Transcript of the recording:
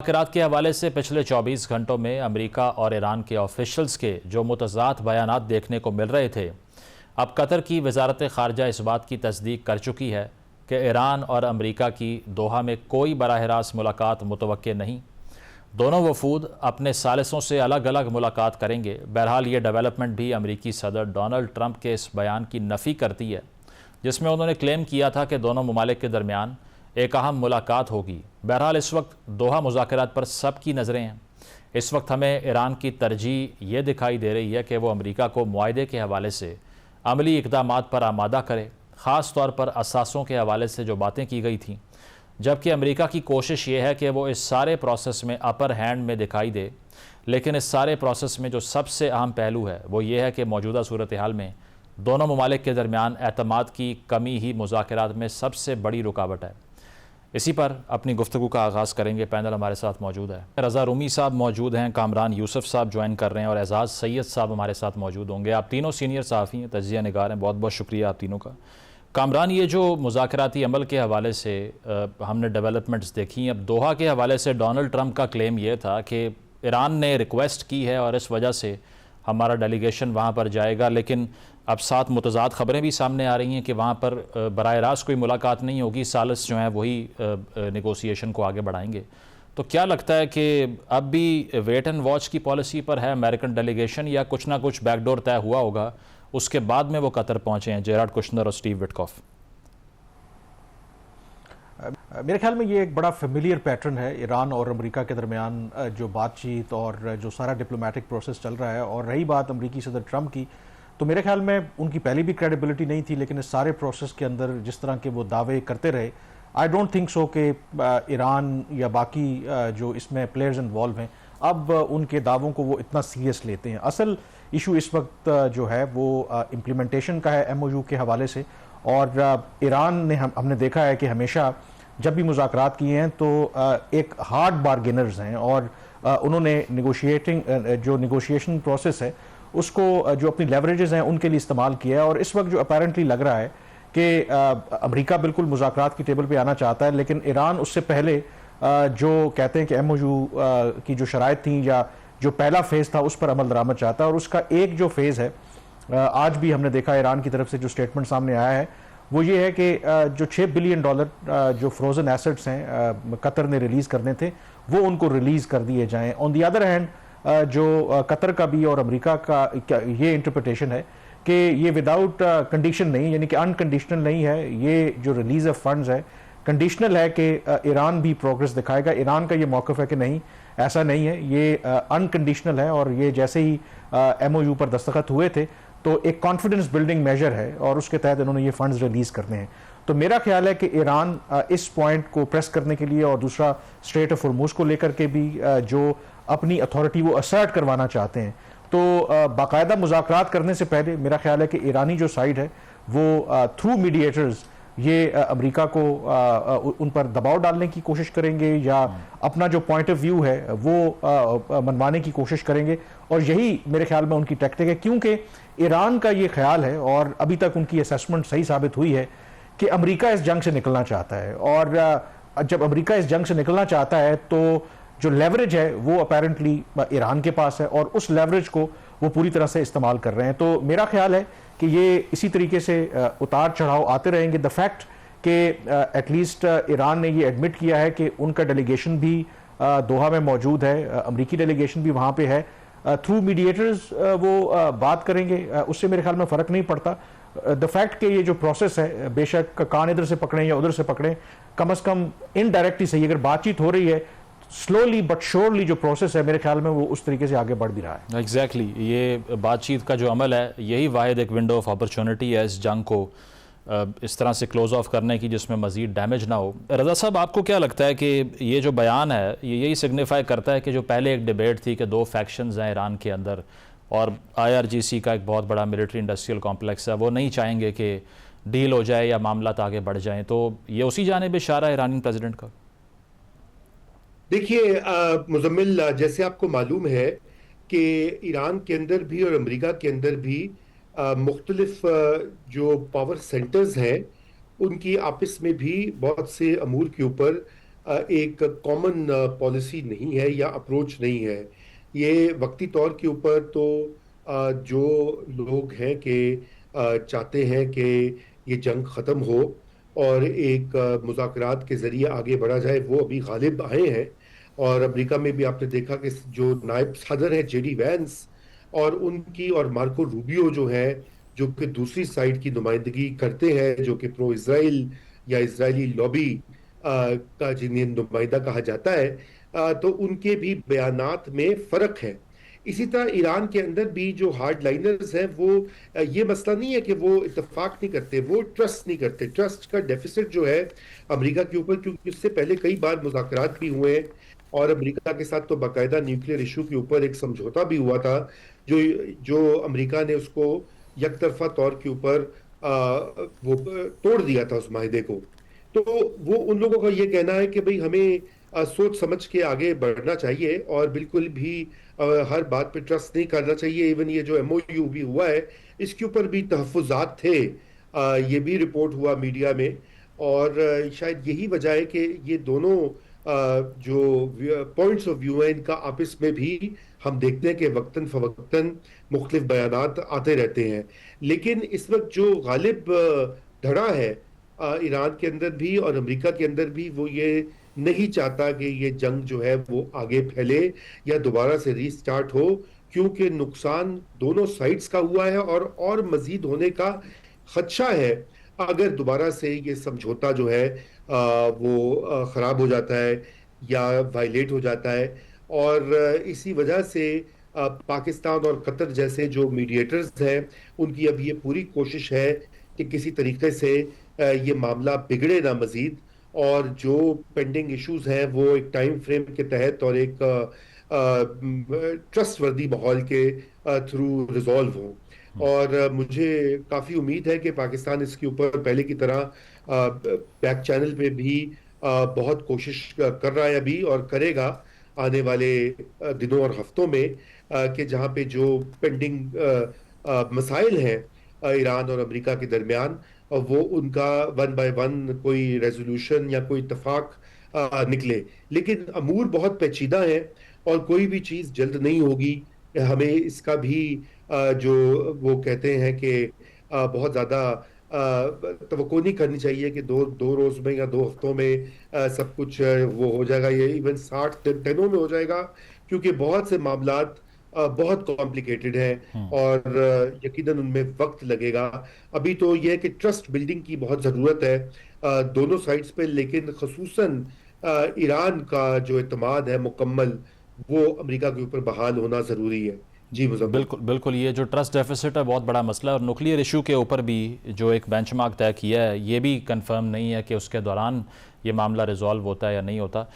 مذاکرات کے حوالے سے پچھلے 24 گھنٹوں میں امریکہ اور ایران کے آفیشلز کے جو متضاد بیانات دیکھنے کو مل رہے تھے، اب قطر کی وزارت خارجہ اس بات کی تصدیق کر چکی ہے کہ ایران اور امریکہ کی دوحہ میں کوئی براہ راست ملاقات متوقع نہیں۔ دونوں وفود اپنے ثالثوں سے الگ الگ ملاقات کریں گے۔ بہرحال یہ ڈیولپمنٹ بھی امریکی صدر ڈونلڈ ٹرمپ کے اس بیان کی نفی کرتی ہے جس میں انہوں نے کلیم کیا تھا کہ دونوں ممالک کے درمیان ایک اہم ملاقات ہوگی۔ بہرحال اس وقت دوحہ مذاکرات پر سب کی نظریں ہیں۔ اس وقت ہمیں ایران کی ترجیح یہ دکھائی دے رہی ہے کہ وہ امریکہ کو معاہدے کے حوالے سے عملی اقدامات پر آمادہ کرے، خاص طور پر اثاثوں کے حوالے سے جو باتیں کی گئی تھیں، جبکہ امریکہ کی کوشش یہ ہے کہ وہ اس سارے پروسیس میں اپر ہینڈ میں دکھائی دے۔ لیکن اس سارے پروسیس میں جو سب سے اہم پہلو ہے وہ یہ ہے کہ موجودہ صورتحال میں دونوں ممالک کے درمیان اعتماد کی کمی ہی مذاکرات میں سب سے بڑی رکاوٹ ہے۔ اسی پر اپنی گفتگو کا آغاز کریں گے۔ پینل ہمارے ساتھ موجود ہے، رضا رومی صاحب موجود ہیں، کامران یوسف صاحب جوائن کر رہے ہیں اور اعزاز سید صاحب ہمارے ساتھ موجود ہوں گے۔ آپ تینوں سینئر صحافی ہیں، تجزیہ نگار ہیں، بہت بہت شکریہ آپ تینوں کا۔ کامران، یہ جو مذاکراتی عمل کے حوالے سے ہم نے ڈیولپمنٹس دیکھی، اب دوحہ کے حوالے سے ڈونلڈ ٹرمپ کا کلیم یہ تھا کہ ایران نے ریکویسٹ کی ہے اور اس وجہ سے ہمارا ڈیلیگیشن وہاں پر جائے گا، لیکن اب ساتھ متضاد خبریں بھی سامنے آ رہی ہیں کہ وہاں پر براہ راست کوئی ملاقات نہیں ہوگی، ثالث جو ہیں وہی نیگوسیشن کو آگے بڑھائیں گے۔ تو کیا لگتا ہے کہ اب بھی ویٹ اینڈ واچ کی پالیسی پر ہے امریکن ڈیلیگیشن، یا کچھ نہ کچھ بیک ڈور طے ہوا ہوگا اس کے بعد میں وہ قطر پہنچے ہیں، جیرارڈ کشنر اور سٹیو وٹکاف؟ میرے خیال میں یہ ایک بڑا فیملیئر پیٹرن ہے ایران اور امریکہ کے درمیان جو بات چیت اور جو سارا ڈپلومیٹک پروسیس چل رہا ہے۔ اور رہی بات امریکی صدر ٹرمپ کی، تو میرے خیال میں ان کی پہلی بھی کریڈیبلٹی نہیں تھی، لیکن اس سارے پروسیس کے اندر جس طرح کے وہ دعوے کرتے رہے، آئی ڈونٹ تھنک سو کہ ایران یا باقی جو اس میں پلیئرز انوالو ہیں اب ان کے دعووں کو وہ اتنا سیریس لیتے ہیں۔ اصل ایشو اس وقت جو ہے وہ امپلیمنٹیشن کا ہے ایم او یو کے حوالے سے، اور ایران نے ہم نے دیکھا ہے کہ ہمیشہ جب بھی مذاکرات کیے ہیں تو ایک ہارڈ بارگینرز ہیں، اور انہوں نے جو نیگوشیشن پروسیس ہے اس کو جو اپنی لیوریجز ہیں ان کے لیے استعمال کیا ہے۔ اور اس وقت جو اپیرنٹلی لگ رہا ہے کہ امریکہ بالکل مذاکرات کی ٹیبل پہ آنا چاہتا ہے، لیکن ایران اس سے پہلے جو کہتے ہیں کہ ایم او یو کی جو شرائط تھیں یا جو پہلا فیز تھا اس پر عمل درآمد چاہتا ہے، اور اس کا ایک جو فیز ہے آج بھی ہم نے دیکھا ایران کی طرف سے جو سٹیٹمنٹ سامنے آیا ہے وہ یہ ہے کہ جو $6 بلین جو فروزن ایسٹس ہیں قطر نے ریلیز کرنے تھے وہ ان کو ریلیز کر دیے جائیں۔ آن دی ادر ہینڈ جو قطر کا بھی اور امریکہ کا یہ انٹرپریٹیشن ہے کہ یہ وداؤٹ کنڈیشن نہیں، یعنی کہ انکنڈیشنل نہیں ہے، یہ جو ریلیز آف فنڈز ہے کنڈیشنل ہے کہ ایران بھی پروگرس دکھائے گا۔ ایران کا یہ موقف ہے کہ نہیں، ایسا نہیں ہے، یہ انکنڈیشنل ہے، اور یہ جیسے ہی ایم او یو پر دستخط ہوئے تھے تو ایک کانفیڈنس بلڈنگ میجر ہے اور اس کے تحت انہوں نے یہ فنڈز ریلیز کرنے ہیں۔ تو میرا خیال ہے کہ ایران اس پوائنٹ کو پریس کرنے کے لیے اور دوسرا اسٹریٹ آف ہرموز کو لے کر کے بھی جو اپنی اتھارٹی وہ اسرٹ کروانا چاہتے ہیں، تو باقاعدہ مذاکرات کرنے سے پہلے میرا خیال ہے کہ ایرانی جو سائڈ ہے وہ تھرو میڈیٹرز یہ امریکہ کو ان پر دباؤ ڈالنے کی کوشش کریں گے یا اپنا جو پوائنٹ آف ویو ہے وہ منوانے کی کوشش کریں گے، اور یہی میرے خیال میں ان کی ٹیکٹک ہے، کیونکہ ایران کا یہ خیال ہے اور ابھی تک ان کی اسیسمنٹ صحیح ثابت ہوئی ہے کہ امریکہ اس جنگ سے نکلنا چاہتا ہے، اور جب امریکہ اس جنگ سے نکلنا چاہتا ہے تو جو لیوریج ہے وہ اپیرنٹلی ایران کے پاس ہے، اور اس لیوریج کو وہ پوری طرح سے استعمال کر رہے ہیں۔ تو میرا خیال ہے کہ یہ اسی طریقے سے اتار چڑھاؤ آتے رہیں گے۔ دا فیکٹ کہ ایٹ لیسٹ ایران نے یہ ایڈمٹ کیا ہے کہ ان کا ڈیلیگیشن بھی دوحہ میں موجود ہے، امریکی ڈیلیگیشن بھی وہاں پہ ہے، تھرو میڈیٹرز وہ بات کریں گے، اس سے میرے خیال میں فرق نہیں پڑتا۔ دا فیکٹ کہ یہ جو پروسیس ہے بے شک کان ادھر سے پکڑیں یا ادھر سے پکڑیں، کم از کم انڈائریکٹلی صحیح، اگر بات چیت ہو رہی ہے سلولی بٹ شورلی جو پروسیس ہے میرے خیال میں وہ اس طریقے سے آگے بڑھ بھی رہا ہے۔ ایگزیکٹلی، یہ بات چیت کا جو عمل ہے یہی واحد ایک ونڈو آف اپرچونٹی ہے اس جنگ کو اس طرح سے کلوز آف کرنے کی جس میں مزید ڈیمیج نہ ہو۔ رضا صاحب، آپ کو کیا لگتا ہے کہ یہ جو بیان ہے یہ یہی سگنیفائی کرتا ہے کہ جو پہلے ایک ڈیبیٹ تھی کہ دو فیکشنز ہیں ایران کے اندر اور IRGC کا ایک بہت بڑا ملٹری انڈسٹریل کمپلیکس ہے، وہ نہیں چاہیں گے کہ ڈیل ہو جائے یا معاملات آگے بڑھ جائیں، تو یہ اسی جانب اشارہ ہے ایرانی پریزیڈنٹ کا؟ دیکھیے مزمل، جیسے آپ کو معلوم ہے کہ ایران کے اندر بھی اور امریکہ کے اندر بھی مختلف جو پاور سینٹرز ہیں ان کی آپس میں بھی بہت سے امور کے اوپر ایک کامن پالیسی نہیں ہے یا اپروچ نہیں ہے. یہ وقتی طور کے اوپر تو جو لوگ ہیں کہ چاہتے ہیں کہ یہ جنگ ختم ہو اور ایک مذاکرات کے ذریعے آگے بڑھا جائے، وہ ابھی غالب آئے ہیں. اور امریکہ میں بھی آپ نے دیکھا کہ جو نائب صدر ہیں جے ڈی وینس اور ان کی اور مارکو روبیو جو ہیں، جو کہ دوسری سائڈ کی نمائندگی کرتے ہیں، جو کہ پرو اسرائیل یا اسرائیلی لابی کا جنہیں نمائندہ کہا جاتا ہے، تو ان کے بھی بیانات میں فرق ہے. اسی طرح ایران کے اندر بھی جو ہارڈ لائنرز ہیں، وہ یہ مسئلہ نہیں ہے کہ وہ اتفاق نہیں کرتے، وہ ٹرسٹ نہیں کرتے. ٹرسٹ کا ڈیفیسٹ جو ہے امریکہ کے اوپر، کیونکہ اس سے پہلے کئی بار مذاکرات بھی ہوئے اور امریکہ کے ساتھ تو باقاعدہ نیوکلیئر ایشو کے اوپر ایک سمجھوتا بھی ہوا تھا، جو امریکہ نے اس کو یک طرفہ طور کے اوپر وہ توڑ دیا تھا اس معاہدے کو. تو وہ ان لوگوں کا یہ کہنا ہے کہ بھئی ہمیں سوچ سمجھ کے آگے بڑھنا چاہیے اور بالکل بھی ہر بات پہ ٹرسٹ نہیں کرنا چاہیے. ایون یہ جو ایم او یو بھی ہوا ہے، اس کے اوپر بھی تحفظات تھے، یہ بھی رپورٹ ہوا میڈیا میں. اور شاید یہی وجہ ہے کہ یہ دونوں جو پوائنٹس آف ویو ہیں، ان کا آپس میں بھی ہم دیکھتے ہیں کہ وقتاً فوقتاً مختلف بیانات آتے رہتے ہیں. لیکن اس وقت جو غالب دھڑا ہے ایران کے اندر بھی اور امریکہ کے اندر بھی، وہ یہ نہیں چاہتا کہ یہ جنگ جو ہے وہ آگے پھیلے یا دوبارہ سے ری سٹارٹ ہو، کیونکہ نقصان دونوں سائڈز کا ہوا ہے اور مزید ہونے کا خدشہ ہے اگر دوبارہ سے یہ سمجھوتا جو ہے وہ خراب ہو جاتا ہے یا وائلیٹ ہو جاتا ہے. اور اسی وجہ سے پاکستان اور قطر جیسے جو میڈیٹرز ہیں، ان کی اب یہ پوری کوشش ہے کہ کسی طریقے سے یہ معاملہ بگڑے نہ مزید، اور جو پینڈنگ ایشوز ہیں وہ ایک ٹائم فریم کے تحت اور ایک ٹرسٹ وردی ماحول کے تھرو ریزالو ہوں. اور مجھے کافی امید ہے کہ پاکستان اس کے اوپر پہلے کی طرح بیک چینل پہ بھی بہت کوشش کر رہا ہے ابھی، اور کرے گا آنے والے دنوں اور ہفتوں میں، کہ جہاں پہ جو پینڈنگ مسائل ہیں ایران اور امریکہ کے درمیان، وہ ان کا ون بائی ون کوئی ریزولوشن یا کوئی اتفاق نکلے. لیکن امور بہت پیچیدہ ہیں اور کوئی بھی چیز جلد نہیں ہوگی. ہمیں اس کا بھی جو وہ کہتے ہیں کہ بہت زیادہ توقع نہیں کرنی چاہیے کہ دو روز میں یا 2 ہفتوں میں سب کچھ وہ ہو جائے گا. یہ ایون 60 دنوں میں ہو جائے گا، کیونکہ بہت سے معاملات بہت کمپلیکیٹڈ ہیں اور یقیناً ان میں وقت لگے گا. ابھی تو یہ ہے کہ ٹرسٹ بلڈنگ کی بہت ضرورت ہے دونوں سائڈز پہ، لیکن خصوصاً ایران کا جو اعتماد ہے مکمل، وہ امریکہ کے اوپر بحال ہونا ضروری ہے. جی مزمل. بالکل یہ جو ٹرسٹ ڈیفیسٹ ہے بہت بڑا مسئلہ ہے، اور نیوکلیئر ایشو کے اوپر بھی جو ایک بینچ مارک طے کیا ہے، یہ بھی کنفرم نہیں ہے کہ اس کے دوران یہ معاملہ ریزالو ہوتا ہے یا نہیں ہوتا.